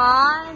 naman.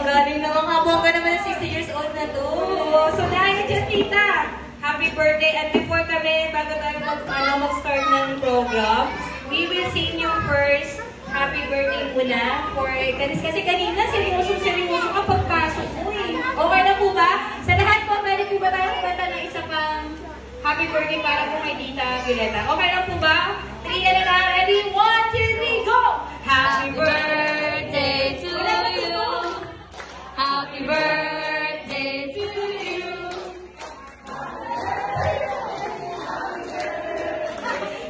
Galing na mga bongga naman na 60 years old na to. So dahil dyan, tita, happy birthday. And before kami, bago tayo mag-start ng program, we will sing yung first happy birthday muna for kasi kanina, seryoso ka pagpasok mo eh. Okay na po ba? Sa lahat po, pwede po ba tayo kumanta ng isa pang happy birthday para po kay Tita Violeta? Okay na po ba? 3 and a ready? 1, 2, 3, go! Happy birthday to you. Happy birthday to you.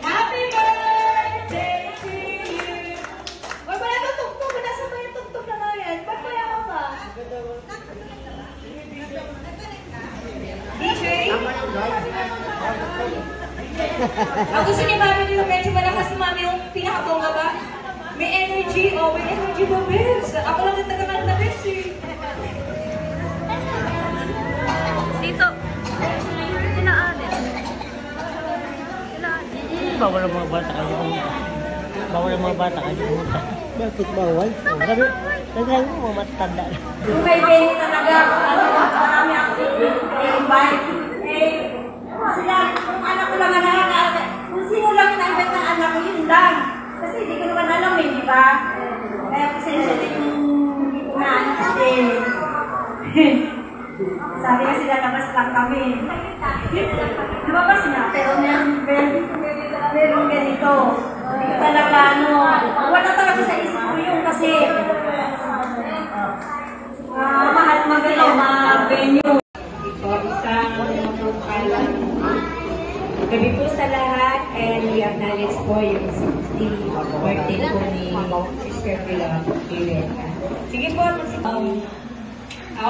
Happy birthday to you. Wala na tugtog. Nasa ba yung tugtog na nga yan? Ba't kaya ka pa? DJ? Ang gusto ni Mami nyo medyo malakas na Mami yung pinakabongga ba? May energy. Oh, may energy ba, Bebs? Ako lang yung taga-kanta, Bebs eh. Dito. Sila Alex. Bawal ang mga bata kayo pumunta. Bawal ang mga bata kayo pumunta. Bakit bawal? Sabi, nagsabi mo matatanda na. Kung may baby talaga, marami ako i-invite. Sila, kung anak ko lang kung sino lang na-invite ng anak ko, yun lang. Kasi hindi ko naman alam eh, di ba? Kaya kasi yung hindi ko na anak kasi. Sabi kasi lalabas lang kami. Lumabas na, pero meron ganito. Hindi ko talaga wala talaga sa isip ko yun kasi mahal magano, ma-venue. Gabi po sa lahat and we acknowledge po yung 60th birthday po ni Sister Violeta. Sige po,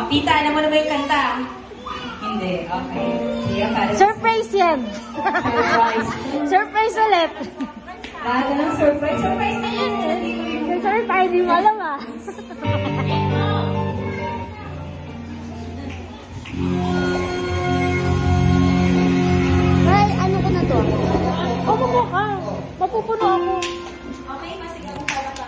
tita, alam mo na ba yung kanta? Hindi, okay. Surprise yan! Surprise. Surprise ulit! Lahat ng surprise. Surprise na yan! Surprise, di mo alam ah. Well, ano ko na to? Umupo ka. Mapupuno ako. Okay, masigaw ko pala pa.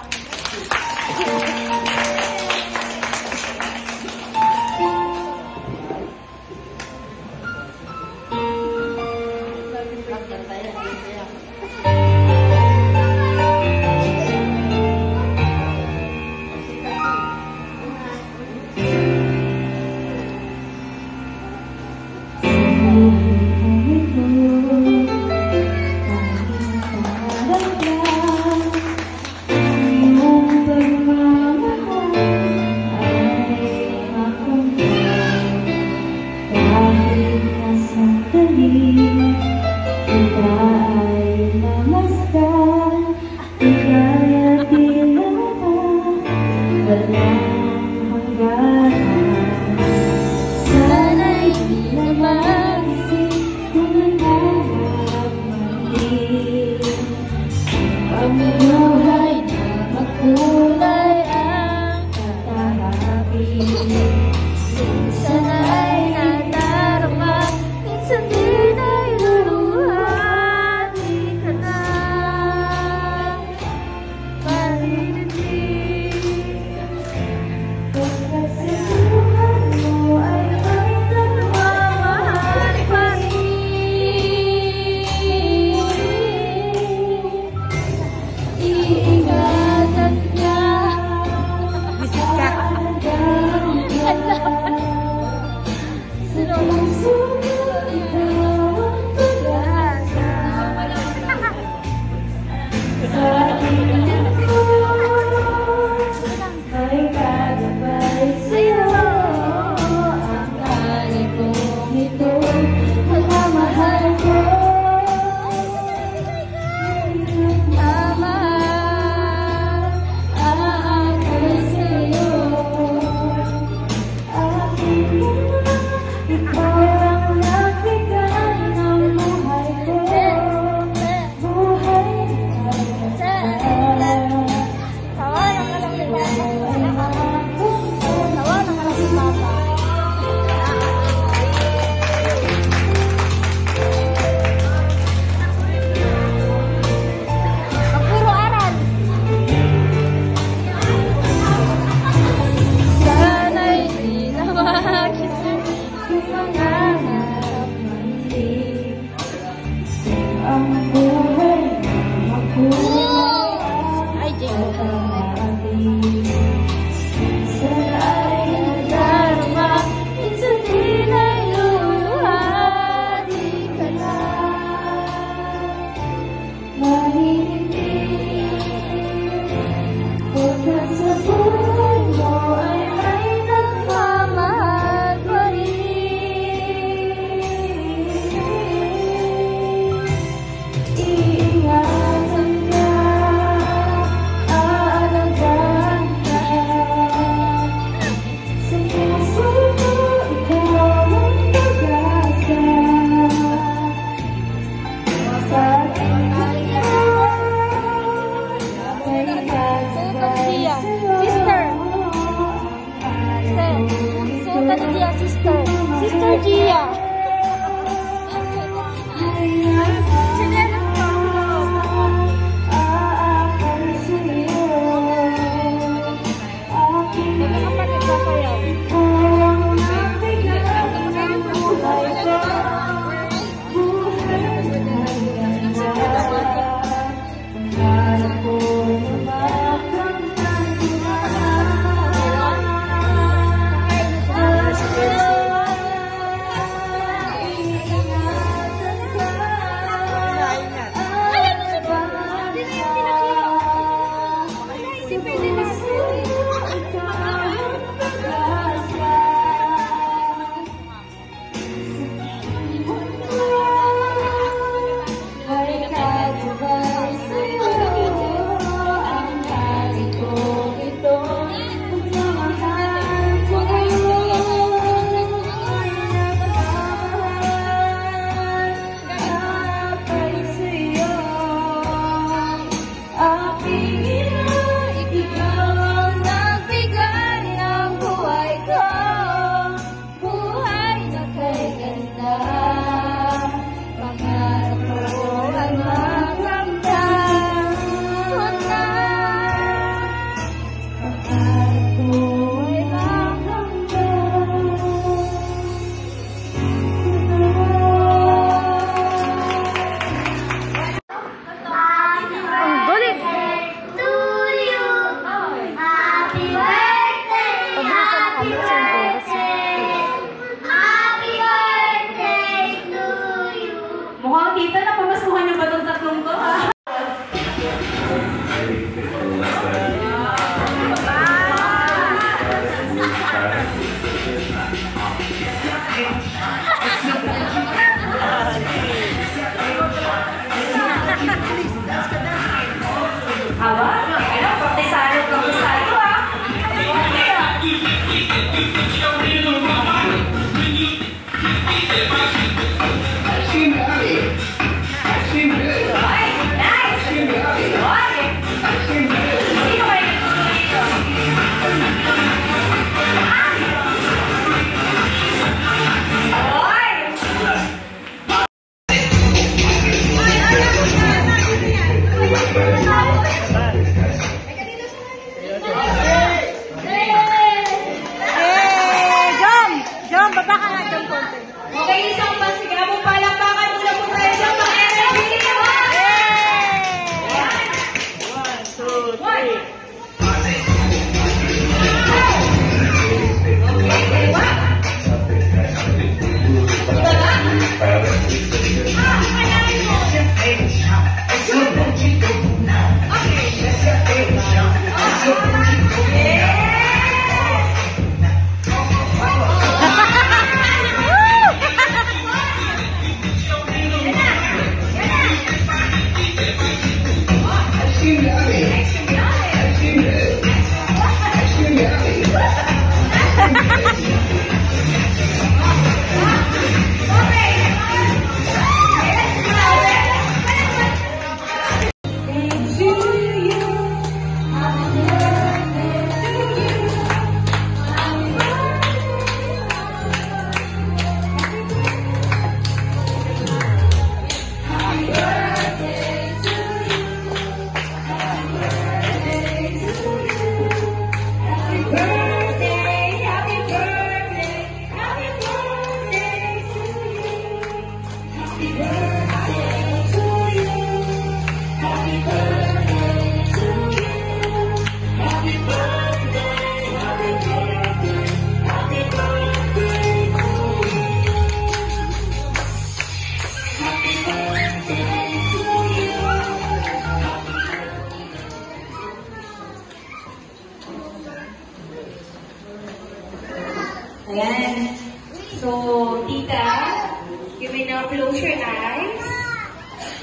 close your eyes.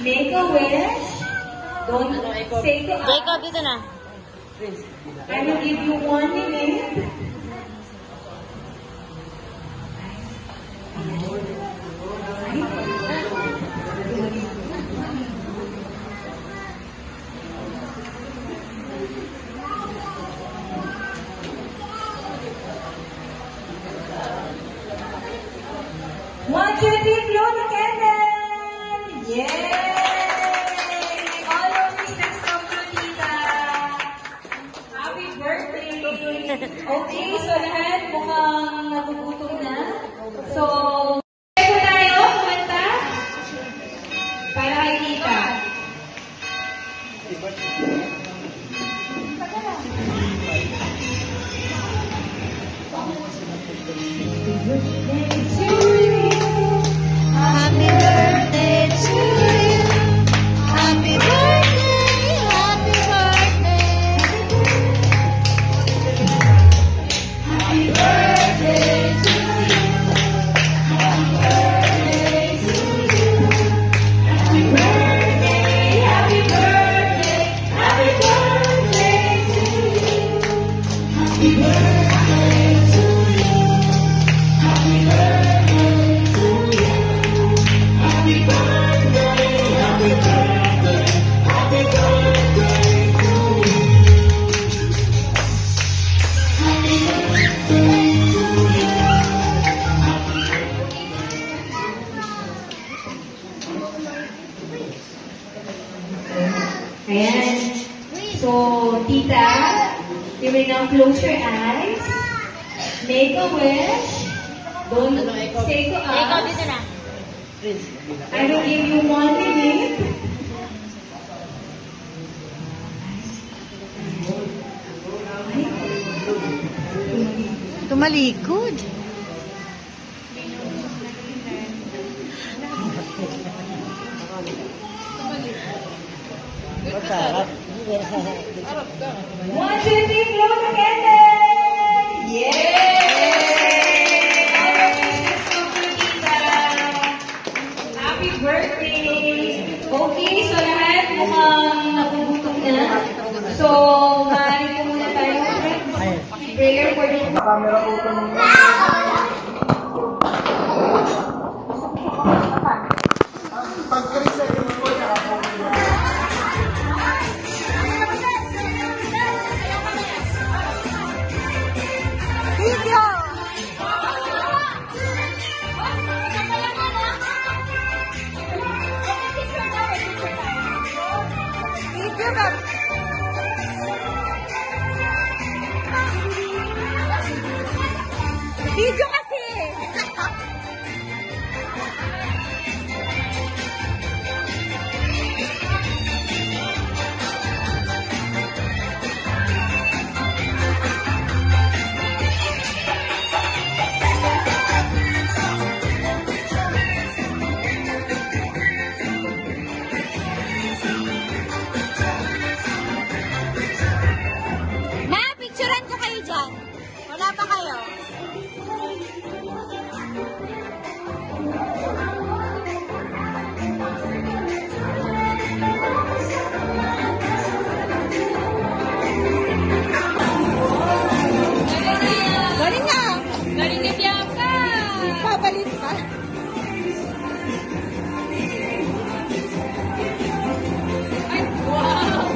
Make a wish. Don't say to us. Jacob, dito na. I will give you 1 minute. One, two, three, blow the candle! Yay! All of wishes come true, tita. Happy birthday! Okay, so lahat mukhang nagugutom na. So, pwede tayo kumanta? Para kay tita. Happy birthday to you. Happy birthday, happy birthday. Happy birthday to you. Happy birthday to you. Happy birthday, happy birthday, happy birthday to you. Happy birthday to you. Happy birthday to you. Happy birthday, happy birthday, happy birthday to you. Happy birthday to you. Ayan. So, tita, you will now close your eyes. Make a wish. Don't say to Jacob, us. dito na. I will give you 1 minute. Tumalikod. Masarap. 1, 2, 3, blow the candle! Yay! All of wishes come true, tita. Happy birthday! Okay, so lahat mukhang nagugutom na. So, maaari po muna tayo. Prayer for the... Video! Video ba? Video kasi! Na-picturean ko kayo dyan. Wala pa kayo. Galing na! Galing na Bianca! Papalit pa. Ay, wow!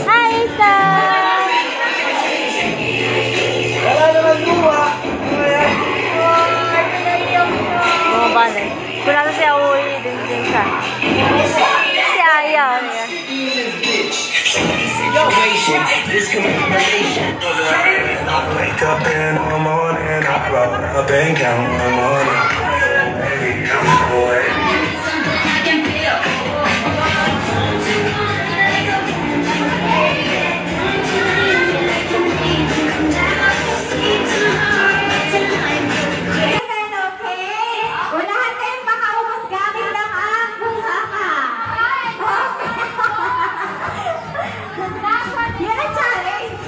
Hi, Isa! Wala na siya uwi din siya. Si Ayaw niya. I wake up in the morning, I roll up and count my money. Baby, I'm away.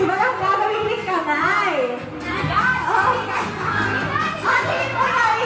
Walang gagawin kamay. Okay.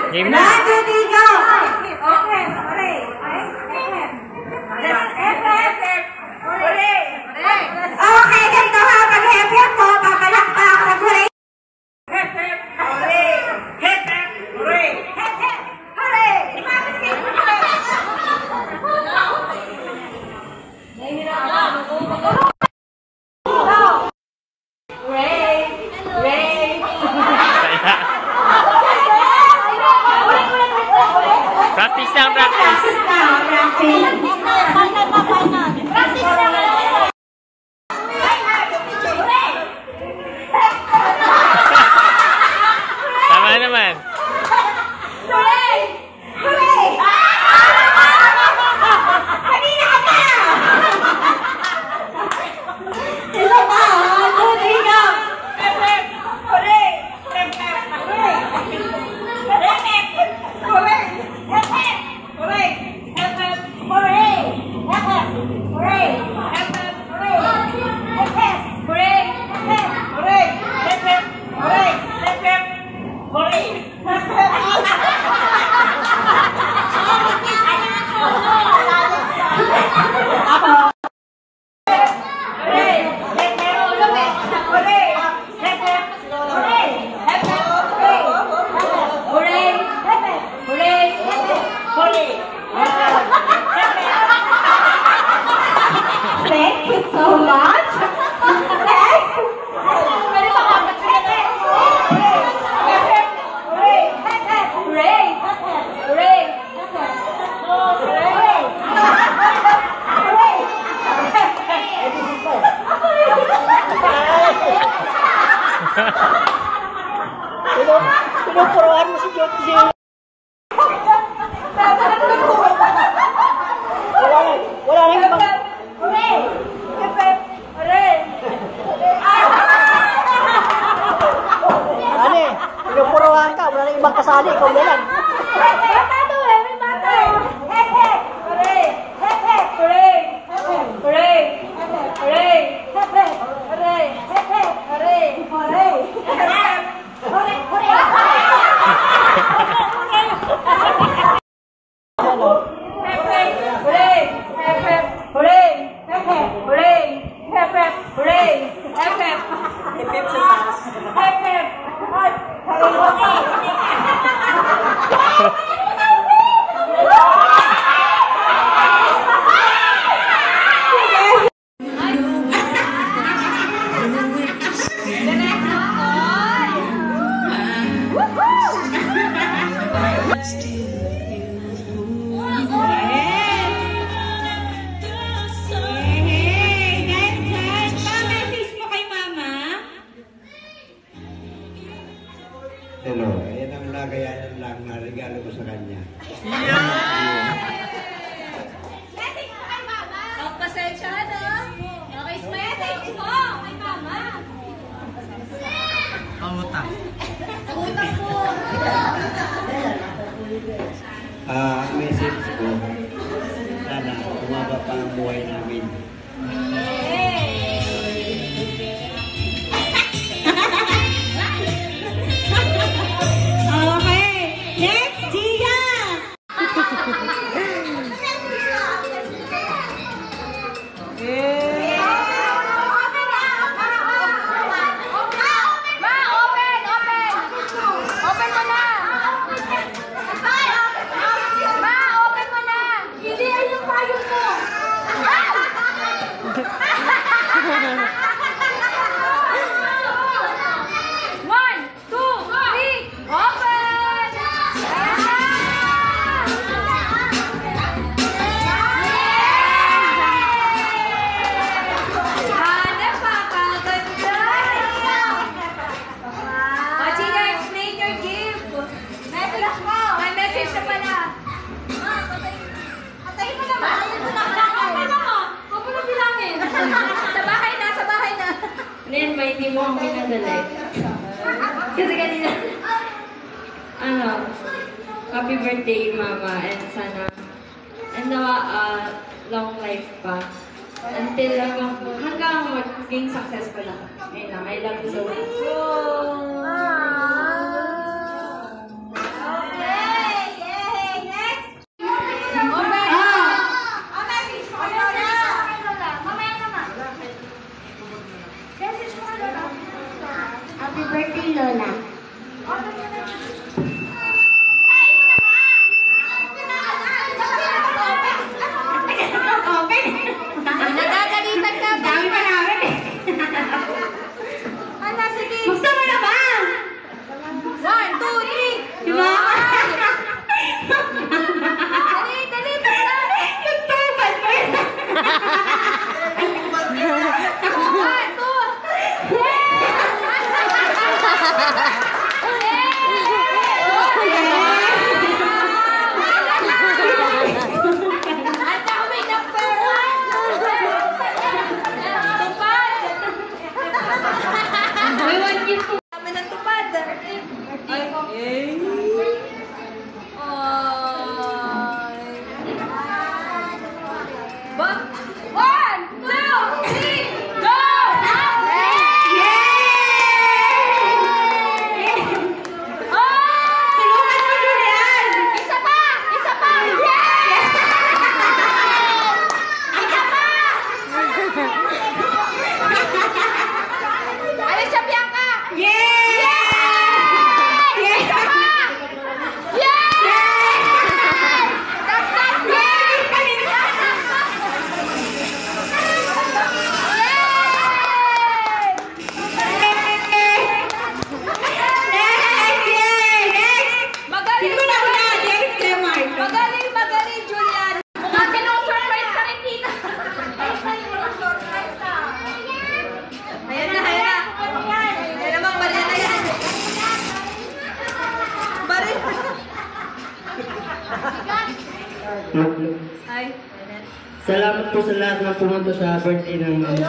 Game na. Okay, ganito ha. Pag-hep-hep mo, babalik pa ako ng hooray. Hep-hep, hooray. Hep-hep, hooray. Hep-hep, hooray. Practice lang, practice. Tama naman. Hooray! Hooray! Kanina ka pa! Ito pa! Hooray ka! Hep-hep! Hooray! Hep-hep! Hooray! Hep-hep! Hooray! Hep-hep! Hooray! Hep-hep! Hooray! Hep-hep! Hooray! Hep-hep! Hooray! Hep-hep! Hooray! Hep-hep! Hooray! Hep-hep! Hooray! Hep-hep! Hooray! Thank you so much. Next. Pwede ba kapag Pinupuruan mo si Jyoti. Wala nang ibang... Ano eh, pinupuruan ka, wala nang ibang kasali, ikaw na lang. Hello, ayan ang lagayan lang na regalo ko sa kanya. Message mo kay Mama. Pasensya na. Okay, message mo kay Mama. Pangutang. Pangutang po. Message ko, sana tumaba pa ang buhay namin. Okay, next, Gia. hindi mo ako pinadali. Kasi kanina, happy birthday, Mama, and sana, long life pa. Until hanggang maging successful ako. Ayun lang, I love you so much. Happy birthday, Lola. Nagagalitan ka. Dami pa namin eh. Sige. Gusto mo na ba? 1, 2, 3. Diba? Dali pa na. Nagtubad mo yun. 'Hi. Salamat po sa lahat ng pumunta sa birthday ng mama ko.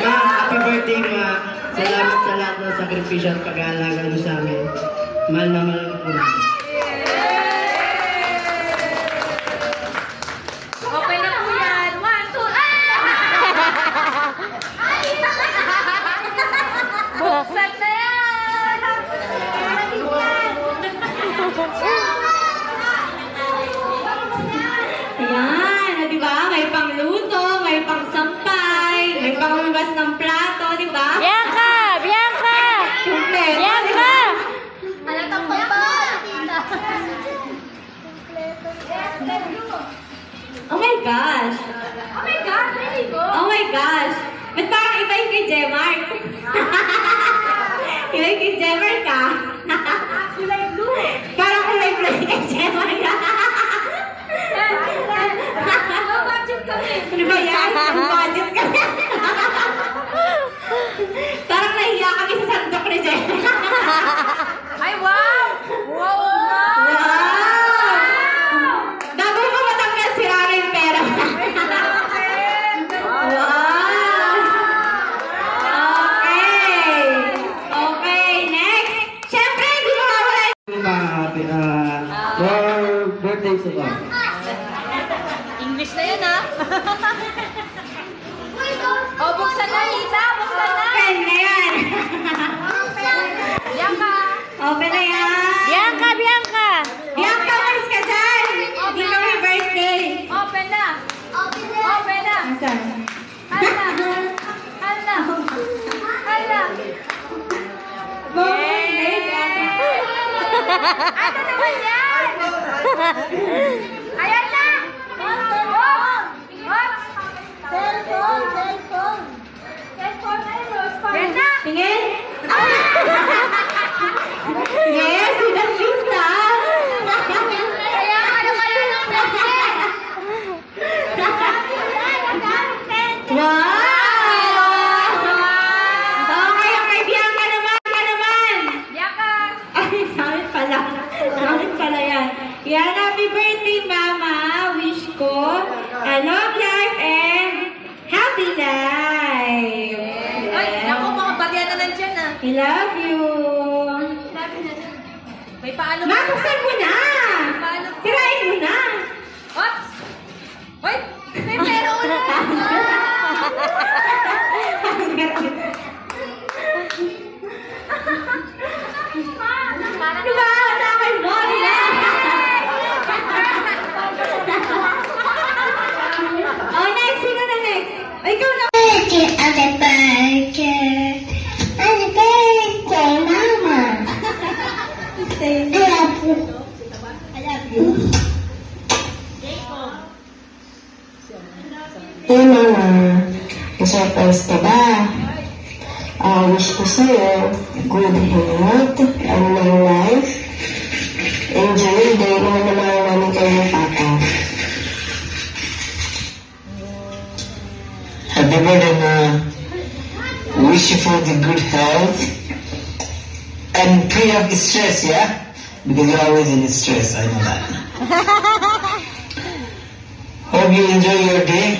Ma, happy birthday, Ma. Salamat sa lahat ng sakripisyo at pag-aalaga niyo sa amin. Mahal na mahal po namin. Okay na po yan. 1, 2, buksan na yan! Ayan, di ba? May pangluto, may pangsampay, may panghugas ng plato, di ba? Bianca! Bianca! Kompleto. Bianca! Halatang pa ba? Oh my gosh! Oh my God, really go. Oh my gosh! Ba't parang iba yung kay Jemark? Iba yung kay Jemark ka? Kulay blue. Parang kulay blue yung kay Jemark ka. Low budget kami. Ano ba yan? Ang budget ka. Parang nahiya kami sa sandok ni Jemark. Ay, wow! Wow! Wow! Bago ko matanggal si Rara yung pera. Wow! Okay! Okay, next! Siyempre, hindi mo mawala Happy, more birthdays to come. English na yan, ha? Oh, buksan na, Lisa! Buksan na! Open na yan! Bianca! Open na yan! Bianca! Bianca! Bianca, malis ka dyan! Hindi ka may birthday! Open na! Open na! Asan? Hala! Hala! Hala! Ano naman yan? Ayan na! Cellphone! Cellphone! Cellphone na yun, Rose Park. Yan na! Tingin? Yes, sinang lista! Kaya ano kaya ng pencil? Wow! Okay, okay, Bianca naman! Bianca naman! Bianca! Ay, sa amin pala. Sa amin pala yan. Yan, happy birthday, Mama. Wish ko a long life and happy life. I love you. May paano Ma, buksan mo na. Paano? Sirain mo na. Oops! Hoy! May pera ulit! Diba? Nakay mo. Oh, next. Sino na next? Oh, ikaw na. Hey mama, surprise ka ba? Wish ko sa'yo good health and long life. Enjoy your day naman naman kayo ng papa. Happy birthday, Ma. Wish you for the good health and free of stress, yeah? Because you're always in stress, I know that. Hope you enjoy your day.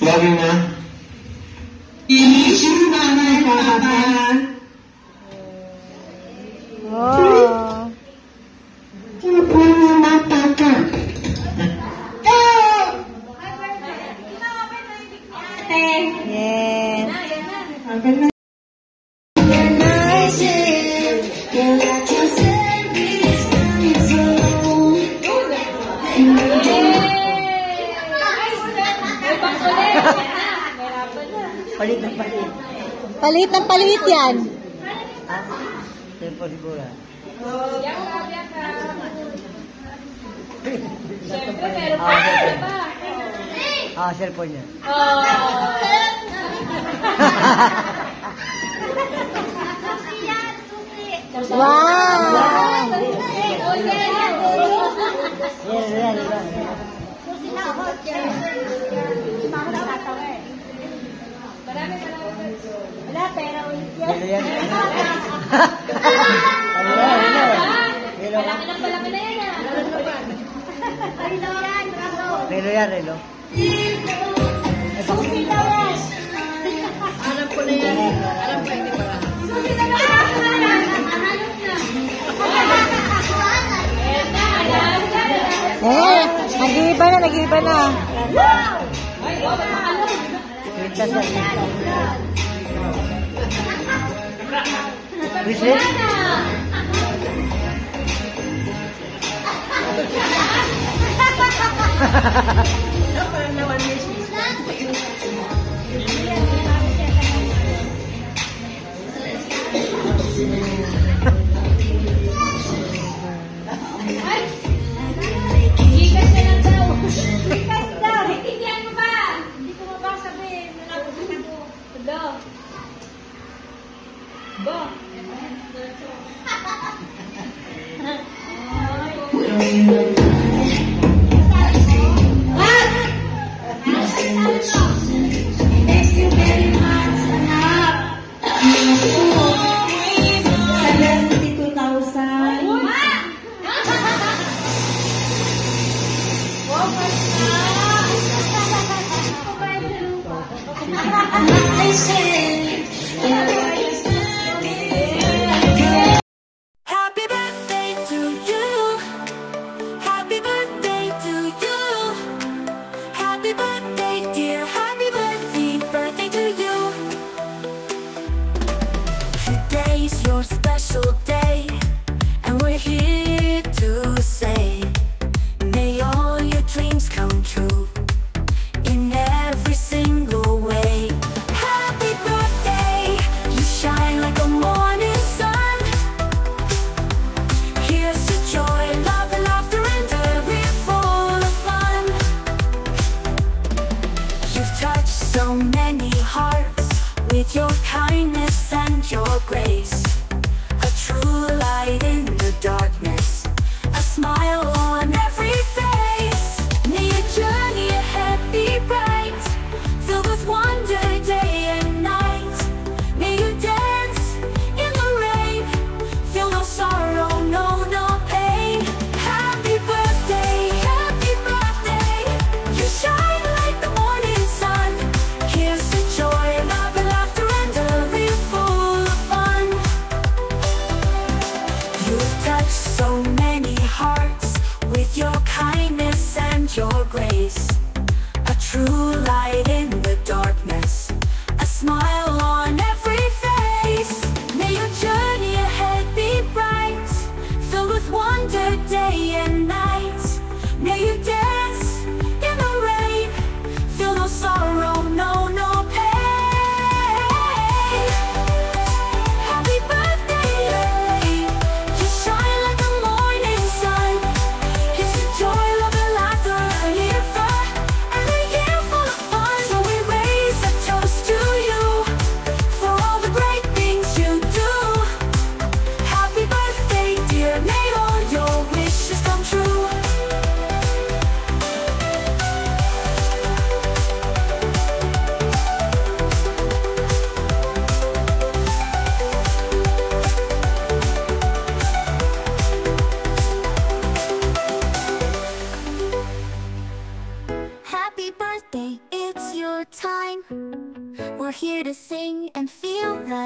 Love you, Ma. Miss you, mama and papa. Oh. Mama, papa. Yes. Palit ng palit. Palit ng palit yan. Tempo siguro. Siyempre, meron pa. Meron pa. Cellphone niya. Wow! Yan. Wala, pera ulit yan. Yan. Relo. Palaki na yan ah. Relo yan, Relo. Relo yan, Relo. Susi daw yan. Alam ko na yan. Alam ko hindi pa. Susi na lang. Nag-iiba na. Quintas na. Whistle? Gigas ka lang daw. Gigas daw. Naintindihan mo ba? Hindi ko mabasabi. Nalabutan ko. Hala. Ba? Thank you very much, anak. 72,000. Happy birthday to you. Happy birthday to you. Happy birthday, dear. Happy birthday to you. Today's your special day, and we're here to say, may all your dreams come true in every single way. Happy birthday, you shine like a morning sun. Here's to joy, love and laughter, and we're full of fun. You've touched so many hearts with your kindness and your grace. A true light in the darkness, a smile on every face. May your journey ahead be bright, filled with wonder day and night. May you dance in the rain, feel no sorrow, no pain. Happy birthday, you shine like the morning sun. Here's to joy, love and laughter, and a real full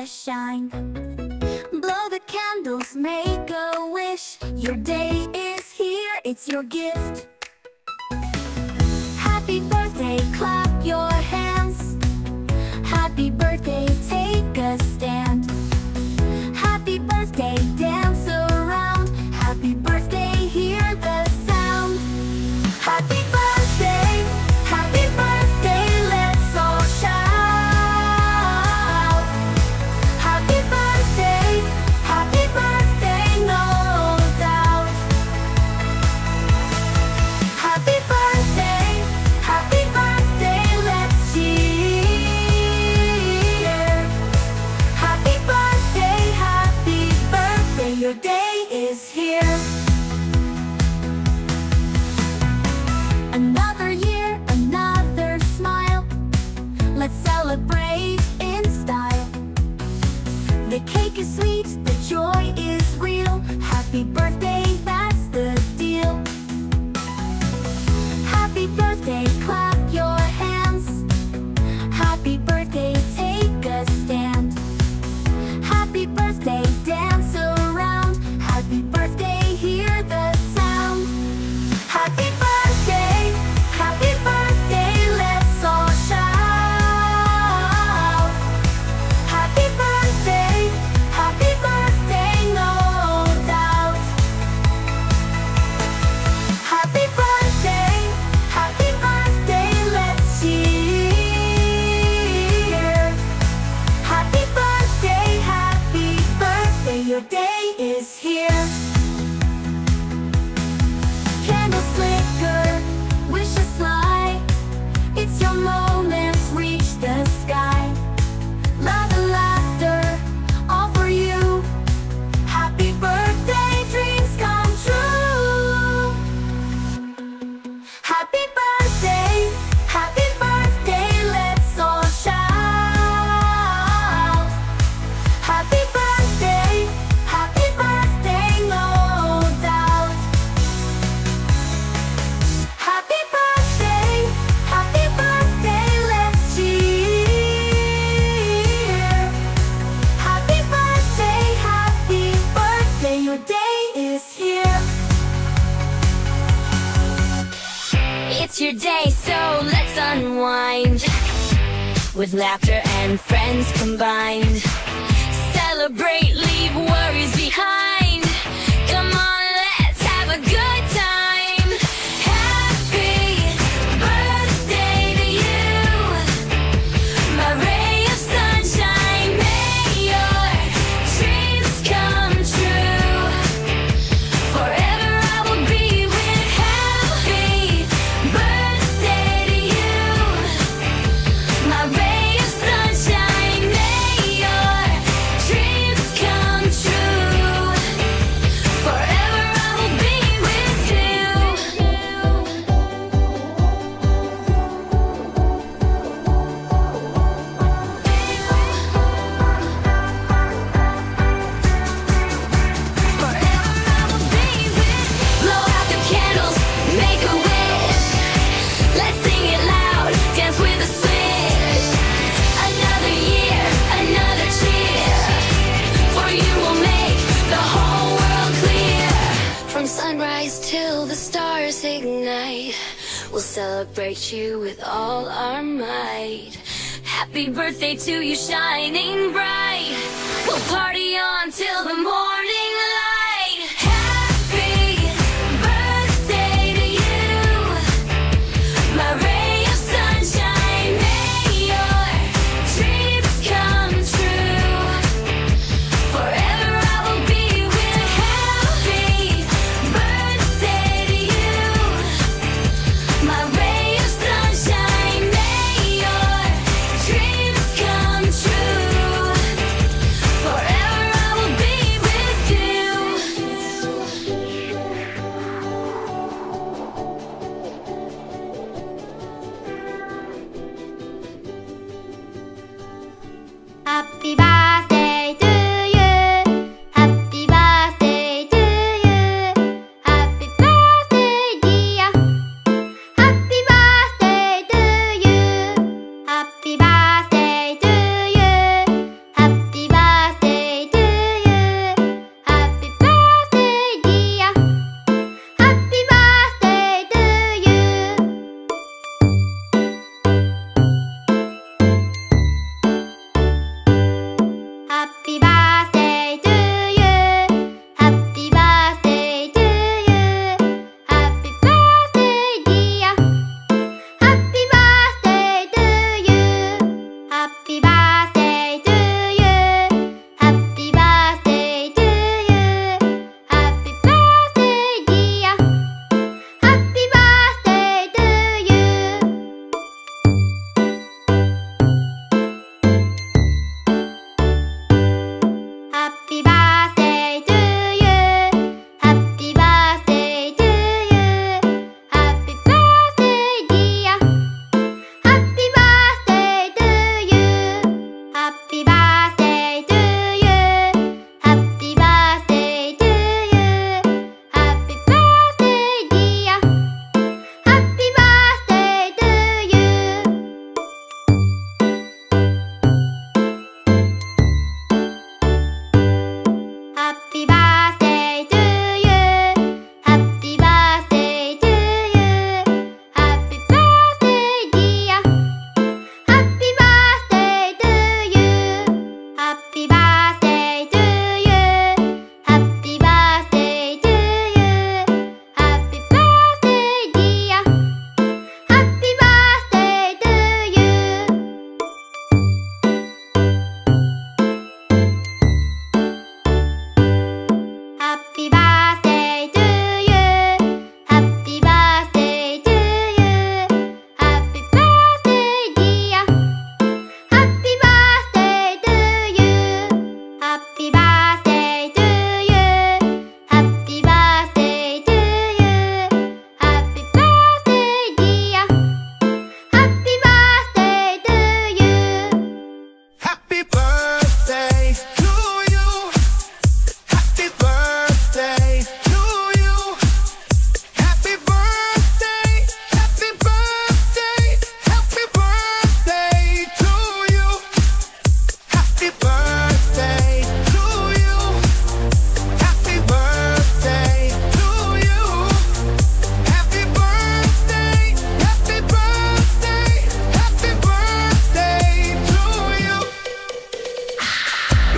shine. Blow the candles, make a wish. Your day is here, it's your gift. Happy birthday, clap your hands. Happy birthday, take a stand. Happy birthday, dance around. Happy birthday, hear the sound. Happy birthday, let's all shout. Happy birthday, no doubt. Happy birthday, let's cheer. Happy birthday, your day is here. Another year, another smile. Let's celebrate in style. The cake is sweet, the joy is real. Happy birthday, that's the deal. Happy birthday, clap your hands. Happy birthday, take a stand. Happy birthday, dance around. Happy birthday, hear the sound. Happy birthday, let's all shout. Happy birthday, no doubt. Happy birthday, let's cheer. Happy birthday, your day is here. Candles flicker, wishes fly. It's your moment, reach the sky. Love and laughter, all for you. Happy birthday, dreams come true. Happy birthday, let's all shout. Happy birthday, no doubt. Happy birthday, let's cheer. Happy birthday, your day is here. It's your day, so let's unwind with laughter and friends combined. Celebrate, leave worries behind. Come on, let's have a good time. Happy birthday to you, my ray of sunshine. May your dreams come true. Forever I will be with. Happy birthday to you, my ray of sunshine. May your dreams come true. Forever I will be with you. Forever I will be with. Blow out the candles, make a wish. Let's sing it loud, dance with a switch. Another year, another cheer. For you will make the whole world clear. From sunrise till the stars ignite, we'll celebrate you with all our might. Happy birthday to you, shining bright. We'll party on till the morning light. Happy birthday to you, my ray of sunshine. May your dreams come true. Forever I will be with. Happy birthday to you, my ray of sunshine. May your dreams come true.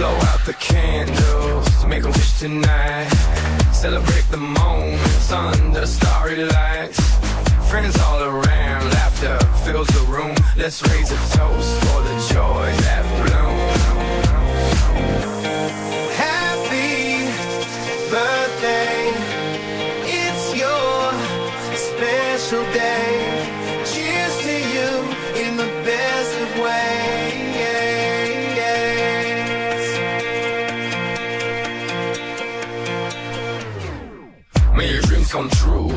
Blow out the candles, make a wish tonight. Celebrate the moments under starry lights. Friends all around, laughter fills the room. Let's raise a toast for the joy that blooms. Happy birthday, it's your special day. Cheers to you in the best of ways. May your dreams come true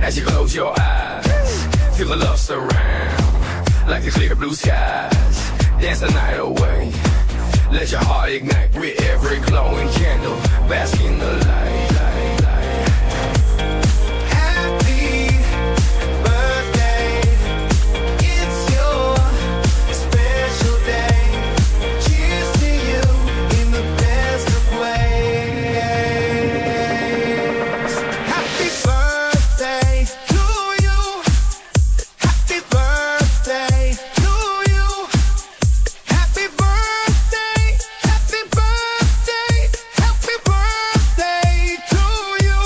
as you close your eyes. Feel the love surround like the clear blue skies. Dance the night away. Let your heart ignite with every glowing candle. Bask in the light. Happy birthday, it's your special day. Cheers to you in the best of ways. Happy birthday to you. Happy birthday to you. Happy birthday, happy birthday, happy birthday to you.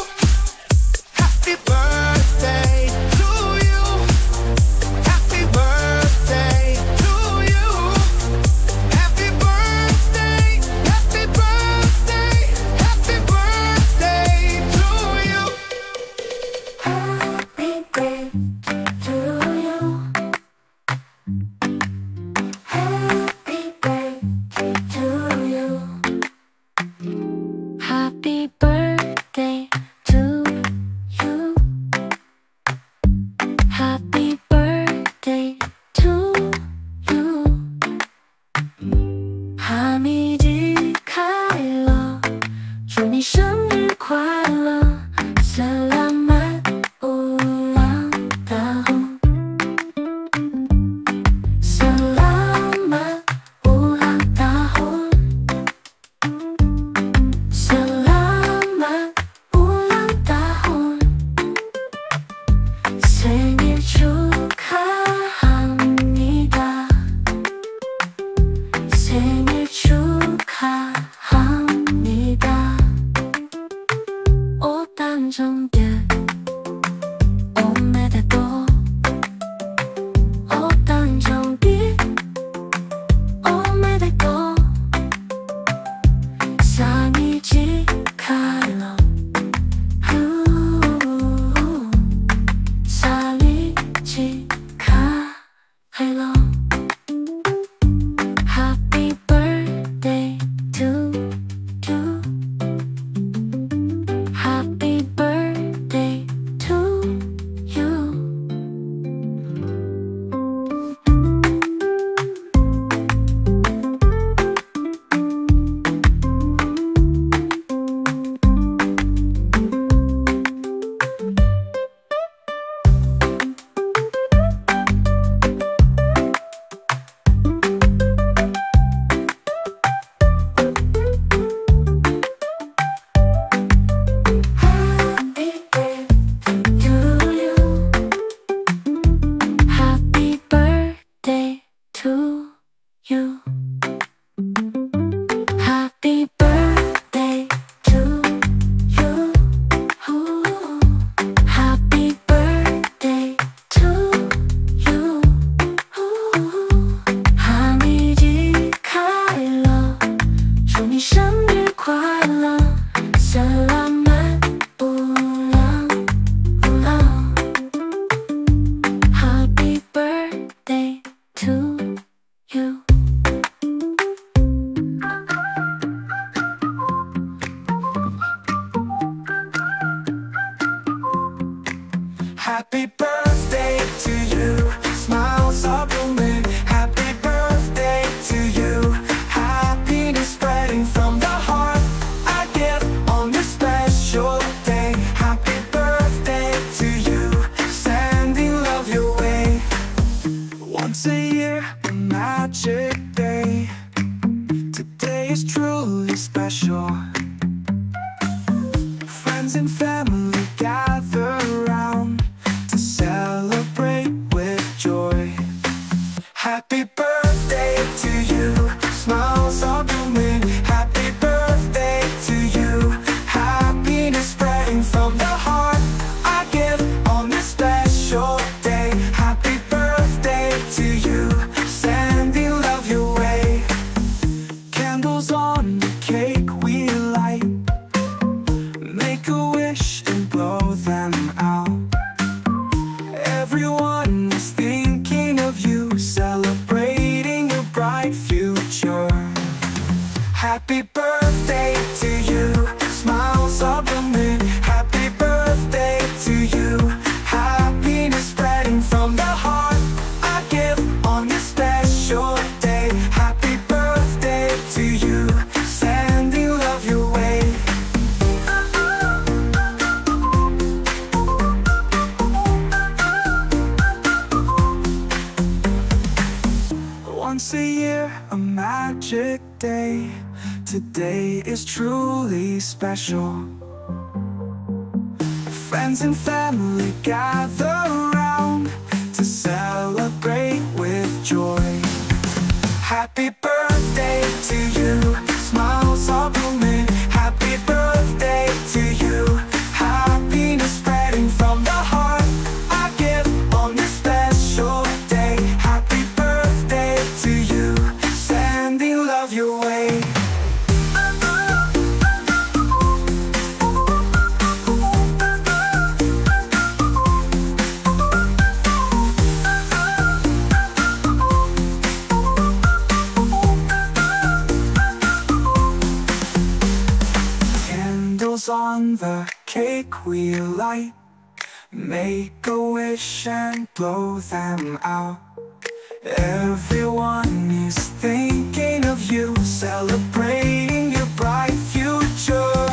Happy birthday to you. Happy birthday to you. Happy birthday, happy birthday, happy birthday to you. Happy birthday to you. Happy birthday to you. Happy birthday to you. Happy birthday to you. 哈密吉开了，祝你生日快乐 Selamat ulang tahun. Selamat ulang tahun. Selamat ulang tahun. 생일 축하합니다. 생일 축하합니다. 오 단정게 오메데또 오 단정비 오메데또 생일 축하러 생일 축하러. Happy birthday to you. Happy birthday to you. Happy birthday to you. Happy birthday to you. Happy birthday to you. Happy birthday to you. 哈密吉开了，祝你生日快乐 Selamat ulang ulang. Happy birthday to you. Happy birthday to you. Smiles are blooming. Happy birthday to you. Happiness spreading from the heart. I give on this special day. Happy birthday to you. Sending love your way. Once a year, a magic day. Today is truly special. Friends and family gather around to celebrate with joy. Happy birthday to you. Smiles are blooming. Happy birthday to you. Smiles are blooming. Happy birthday to you. Happiness spreading from the heart. I give on this special day. Happy birthday to you. Sending love your way. Once a year, a magic day. Today is truly special. Friends and family gather around to celebrate with joy. Happy birthday to you. Smiles are blooming. Happy birthday to you. Happiness spreading from the heart. I give on this special day. Happy birthday to you. Sending love your way. Candles on the cake we light. Make a wish and blow them out. Everyone is thinking of you, celebrating your bright future.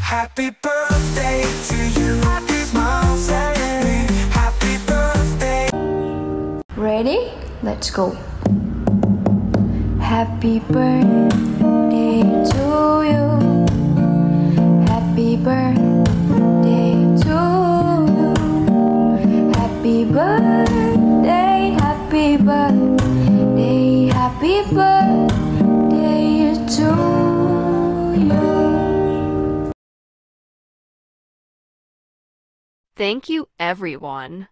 Happy birthday to you. Happy smiles and me. Happy birthday. Ready? Let's go. Happy birthday to you. Happy birthday to you. Happy birthday, happy birthday, happy birthday to you. Thank you, everyone.